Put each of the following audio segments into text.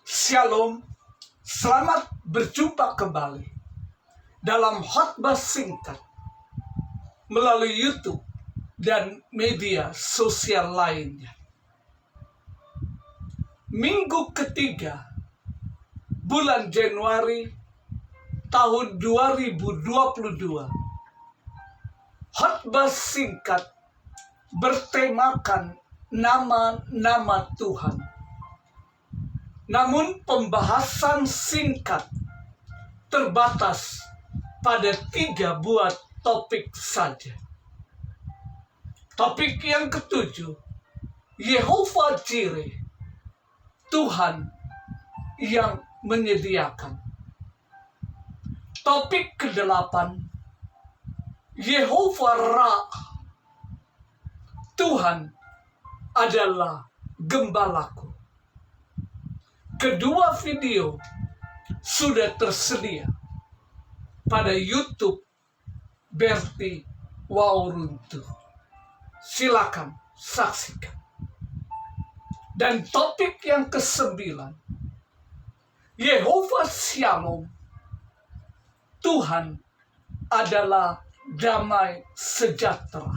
Shalom, selamat berjumpa kembali dalam khotbah singkat melalui YouTube dan media sosial lainnya. Minggu ketiga bulan Januari tahun 2022. Khotbah singkat bertemakan nama-nama Tuhan. Namun pembahasan singkat terbatas pada 3 buah topik saja. Topik yang ketujuh, Yehovah Jireh, Tuhan yang menyediakan. Topik ke-8, Yehovah Ra, Tuhan adalah gembalaku. Kedua video sudah tersedia pada YouTube Berti Wauruntu. Silakan saksikan. Dan topik yang ke-9, Yehovah Shalom, Tuhan adalah damai sejahtera.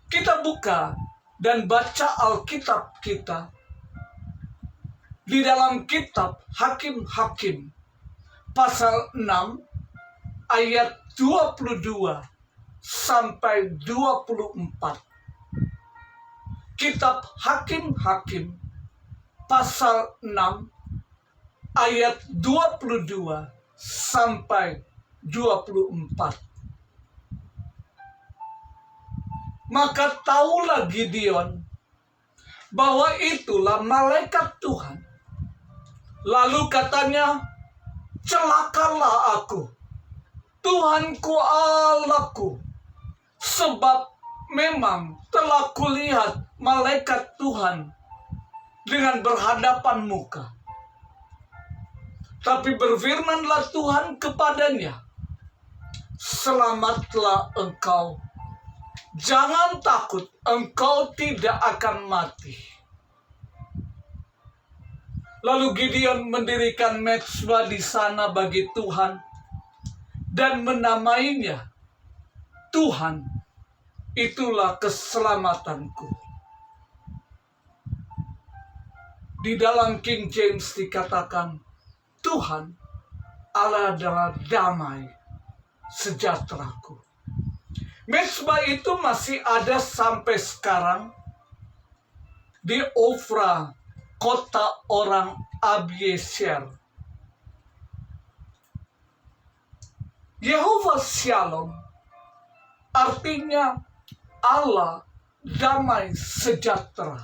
Kita buka dan baca Alkitab kita di dalam kitab Hakim-Hakim pasal 6 ayat 22 sampai 24. Kitab Hakim-Hakim pasal 6 ayat 22 sampai 24. Maka taulah Gideon bahwa itulah malaikat Tuhan. Lalu katanya, celakalah aku, Tuhanku Allahku, sebab memang telah kulihat malaikat Tuhan dengan berhadapan muka. Tapi berfirmanlah Tuhan kepadanya, selamatlah engkau. Jangan takut, engkau tidak akan mati. Lalu Gideon mendirikan mezbah di sana bagi Tuhan dan menamainya, Tuhan, itulah keselamatanku. Di dalam King James dikatakan, Tuhan Allah adalah damai sejahteraku. Mezbah itu masih ada sampai sekarang di Ofra, kota orang Abiezer. Yehovah Shalom artinya Allah damai sejahtera.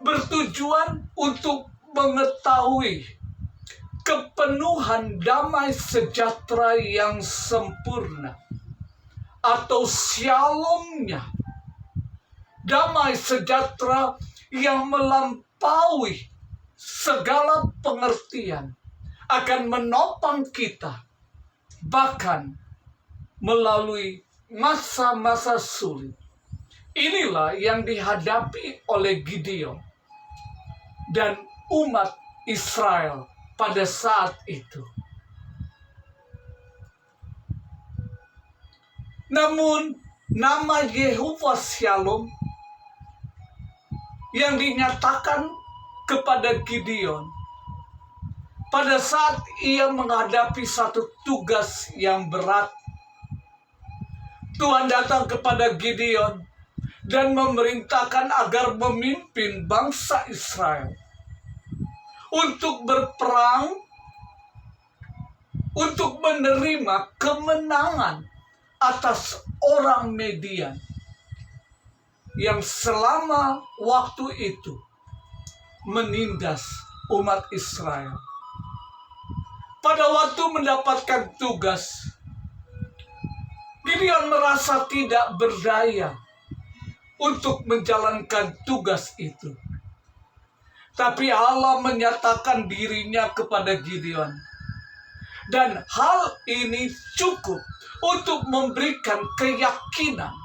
Bertujuan untuk mengetahui kepenuhan damai sejahtera yang sempurna, atau shalomnya, damai sejahtera yang melampaui segala pengertian, akan menopang kita bahkan melalui masa-masa sulit. Inilah yang dihadapi oleh Gideon dan umat Israel pada saat itu. Namun, nama Yehovah Shalom yang dinyatakan kepada Gideon pada saat ia menghadapi satu tugas yang berat. Tuhan datang kepada Gideon dan memerintahkan agar memimpin bangsa Israel untuk berperang, untuk menerima kemenangan atas orang Median yang selama waktu itu menindas umat Israel. Pada waktu mendapatkan tugas, Gideon merasa tidak berdaya untuk menjalankan tugas itu. Tapi Allah menyatakan dirinya kepada Gideon. Dan hal ini cukup untuk memberikan keyakinan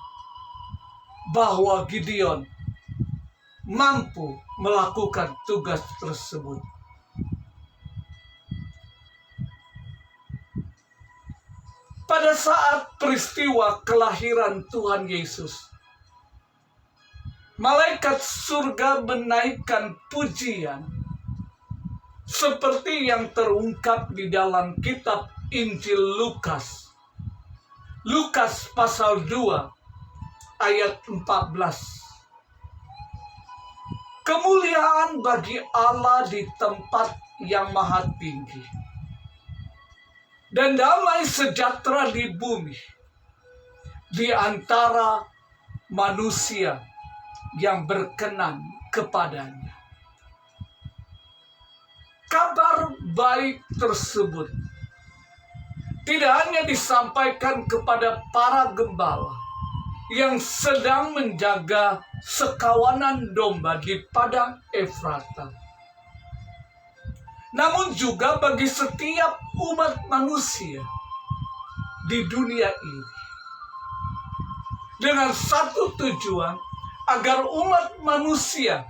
bahwa Gideon mampu melakukan tugas tersebut. Pada saat peristiwa kelahiran Tuhan Yesus, malaikat surga menaikkan pujian seperti yang terungkap di dalam kitab Injil Lukas. Lukas pasal 2 ayat 14. Kemuliaan bagi Allah di tempat yang maha tinggi, dan damai sejahtera di bumi di antara manusia yang berkenan kepadanya. Kabar baik tersebut tidak hanya disampaikan kepada para gembala yang sedang menjaga sekawanan domba di padang Efrata, namun juga bagi setiap umat manusia di dunia ini, dengan satu tujuan, agar umat manusia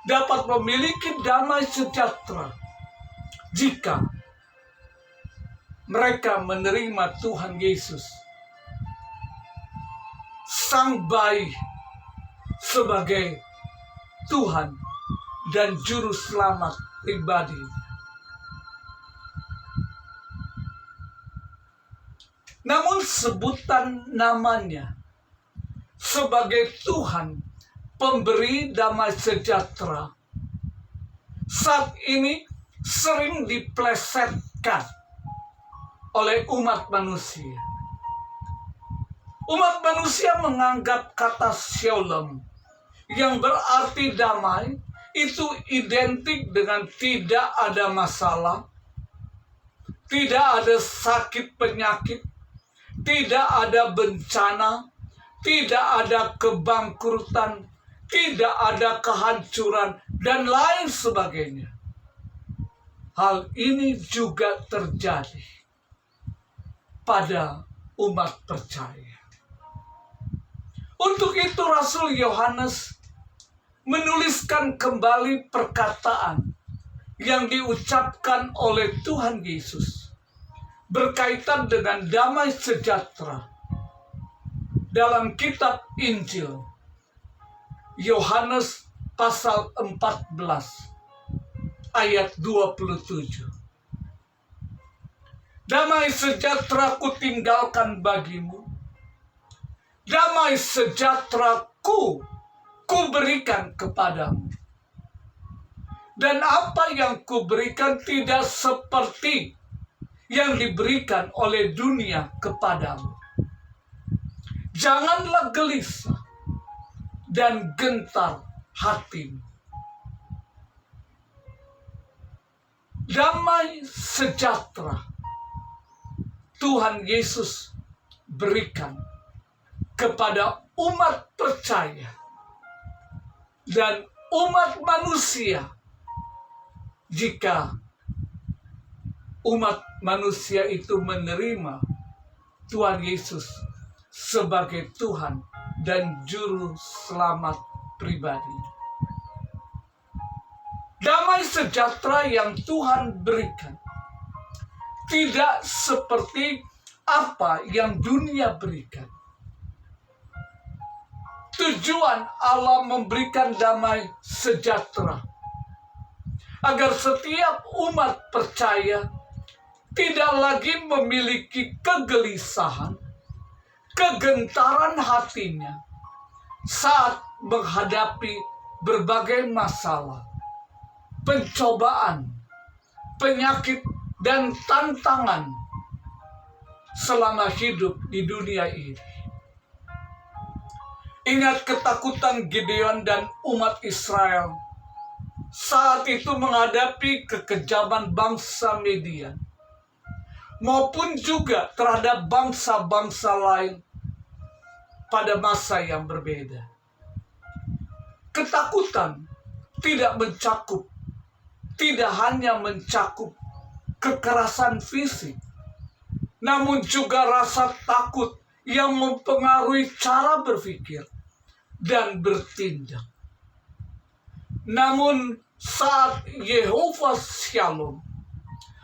dapat memiliki damai sejahtera jika mereka menerima Tuhan Yesus, Sang Bayi, sebagai Tuhan dan Juru Selamat pribadi. Namun sebutan namanya sebagai Tuhan pemberi damai sejahtera saat ini sering diplesetkan oleh umat manusia. Umat manusia menganggap kata shalom yang berarti damai itu identik dengan tidak ada masalah, tidak ada sakit penyakit, tidak ada bencana, tidak ada kebangkrutan, tidak ada kehancuran, dan lain sebagainya. Hal ini juga terjadi pada umat percaya. Untuk itu Rasul Yohanes menuliskan kembali perkataan yang diucapkan oleh Tuhan Yesus berkaitan dengan damai sejahtera dalam kitab Injil Yohanes pasal 14 ayat 27. Damai sejahtera ku tinggalkan bagimu, damai sejahtera ku berikan kepadamu. Dan apa yang ku berikan tidak seperti yang diberikan oleh dunia kepadamu. Janganlah gelisah dan gentar hatimu. Damai sejahtera Tuhan Yesus berikan kepada umat percaya dan umat manusia jika umat manusia itu menerima Tuhan Yesus sebagai Tuhan dan Juru Selamat pribadi. Damai sejahtera yang Tuhan berikan tidak seperti apa yang dunia berikan. Tujuan Allah memberikan damai sejahtera agar setiap umat percaya tidak lagi memiliki kegelisahan, kegentaran hatinya saat menghadapi berbagai masalah, pencobaan, penyakit, dan tantangan selama hidup di dunia ini. Ingat ketakutan Gideon dan umat Israel saat itu menghadapi kekejaman bangsa Midian, maupun juga terhadap bangsa-bangsa lain pada masa yang berbeda. Ketakutan tidak hanya mencakup kekerasan fisik, namun juga rasa takut yang mempengaruhi cara berpikir dan bertindak. Namun saat Yehova Shalom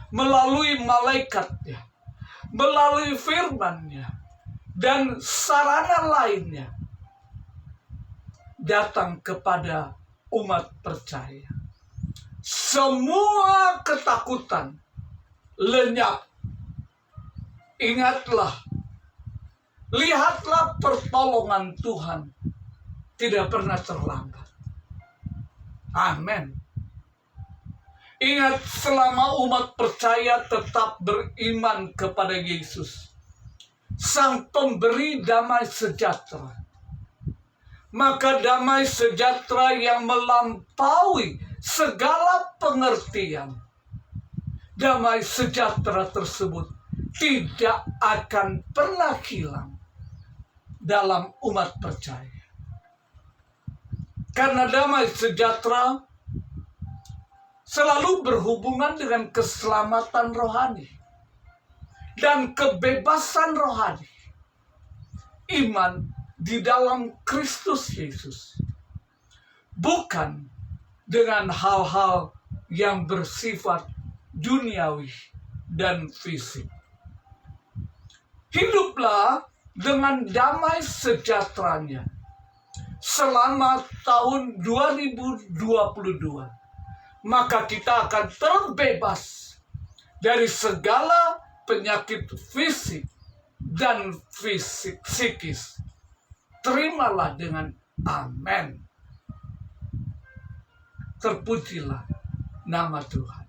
melalui malaikatnya, melalui firman-Nya, dan sarana lainnya datang kepada umat percaya, semua ketakutan lenyap. Ingatlah, lihatlah pertolongan Tuhan tidak pernah terlambat. Amin. Ingat, selama umat percaya tetap beriman kepada Yesus, Sang Pemberi damai sejahtera, maka damai sejahtera yang melampaui segala pengertian, damai sejahtera tersebut tidak akan pernah hilang dalam umat percaya. Karena damai sejahtera selalu berhubungan dengan keselamatan rohani dan kebebasan rohani. Iman di dalam Kristus Yesus, bukan dengan hal-hal yang bersifat duniawi dan fisik. Hiduplah dengan damai sejahteranya selama tahun 2022, maka kita akan terbebas dari segala penyakit fisik dan psikis. Terimalah dengan amin. Terpujilah nama Tuhan.